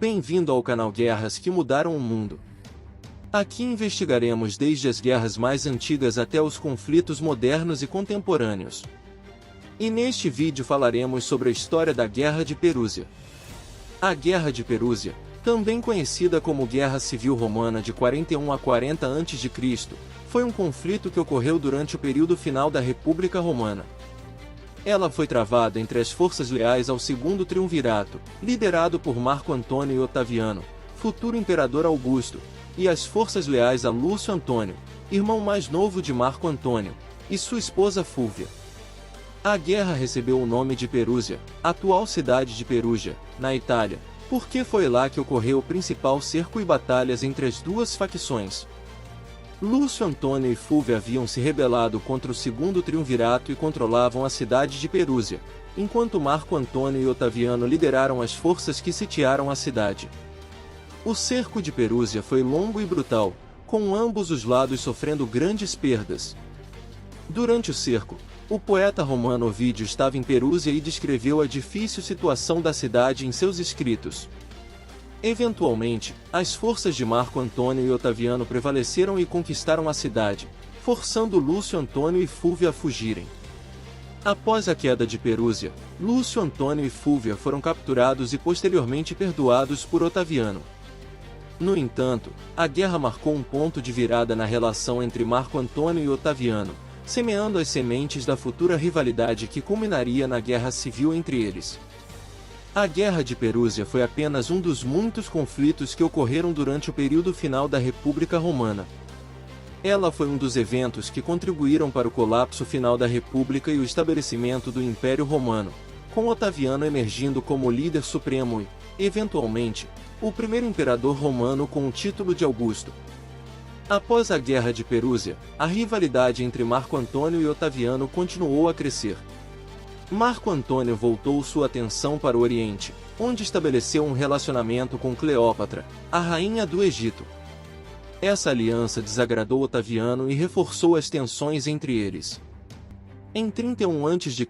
Bem-vindo ao canal Guerras que Mudaram o Mundo. Aqui investigaremos desde as guerras mais antigas até os conflitos modernos e contemporâneos. E neste vídeo falaremos sobre a história da Guerra de Perúsia. A Guerra de Perúsia, também conhecida como Guerra Civil Romana de 41 a 40 a.C., foi um conflito que ocorreu durante o período final da República Romana. Ela foi travada entre as forças leais ao Segundo Triunvirato, liderado por Marco Antônio e Otaviano, futuro imperador Augusto, e as forças leais a Lúcio Antônio, irmão mais novo de Marco Antônio, e sua esposa Fúvia. A guerra recebeu o nome de Perúsia, atual cidade de Perugia, na Itália, porque foi lá que ocorreu o principal cerco e batalhas entre as duas facções. Lúcio Antônio e Fúvia haviam se rebelado contra o Segundo Triunvirato e controlavam a cidade de Perúsia, enquanto Marco Antônio e Otaviano lideraram as forças que sitiaram a cidade. O cerco de Perúsia foi longo e brutal, com ambos os lados sofrendo grandes perdas. Durante o cerco, o poeta romano Ovídio estava em Perúsia e descreveu a difícil situação da cidade em seus escritos. Eventualmente, as forças de Marco Antônio e Otaviano prevaleceram e conquistaram a cidade, forçando Lúcio Antônio e Fúvia a fugirem. Após a queda de Perúsia, Lúcio Antônio e Fúvia foram capturados e posteriormente perdoados por Otaviano. No entanto, a guerra marcou um ponto de virada na relação entre Marco Antônio e Otaviano, semeando as sementes da futura rivalidade que culminaria na guerra civil entre eles. A Guerra de Perúsia foi apenas um dos muitos conflitos que ocorreram durante o período final da República Romana. Ela foi um dos eventos que contribuíram para o colapso final da República e o estabelecimento do Império Romano, com Otaviano emergindo como líder supremo e, eventualmente, o primeiro imperador romano com o título de Augusto. Após a Guerra de Perúsia, a rivalidade entre Marco Antônio e Otaviano continuou a crescer. Marco Antônio voltou sua atenção para o Oriente, onde estabeleceu um relacionamento com Cleópatra, a rainha do Egito. Essa aliança desagradou Otaviano e reforçou as tensões entre eles. Em 31 a.C.,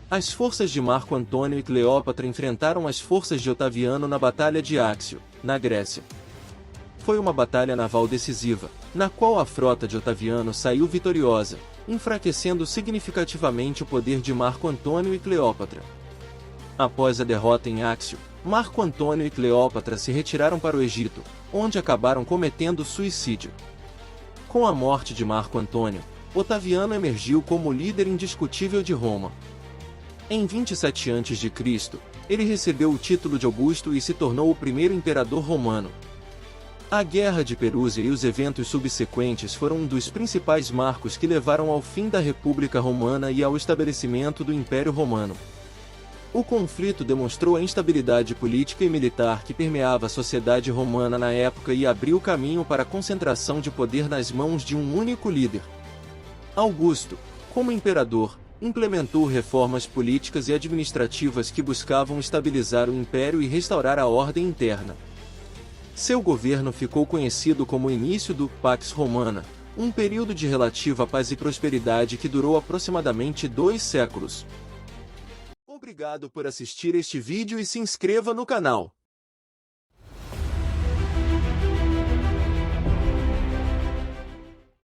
as forças de Marco Antônio e Cleópatra enfrentaram as forças de Otaviano na Batalha de Áxio, na Grécia. Foi uma batalha naval decisiva, na qual a frota de Otaviano saiu vitoriosa, enfraquecendo significativamente o poder de Marco Antônio e Cleópatra. Após a derrota em Áxio, Marco Antônio e Cleópatra se retiraram para o Egito, onde acabaram cometendo suicídio. Com a morte de Marco Antônio, Otaviano emergiu como líder indiscutível de Roma. Em 27 a.C., ele recebeu o título de Augusto e se tornou o primeiro imperador romano. A Guerra de Perúsia e os eventos subsequentes foram um dos principais marcos que levaram ao fim da República Romana e ao estabelecimento do Império Romano. O conflito demonstrou a instabilidade política e militar que permeava a sociedade romana na época e abriu caminho para a concentração de poder nas mãos de um único líder. Augusto, como imperador, implementou reformas políticas e administrativas que buscavam estabilizar o império e restaurar a ordem interna. Seu governo ficou conhecido como o início do Pax Romana, um período de relativa paz e prosperidade que durou aproximadamente 2 séculos. Obrigado por assistir este vídeo e se inscreva no canal.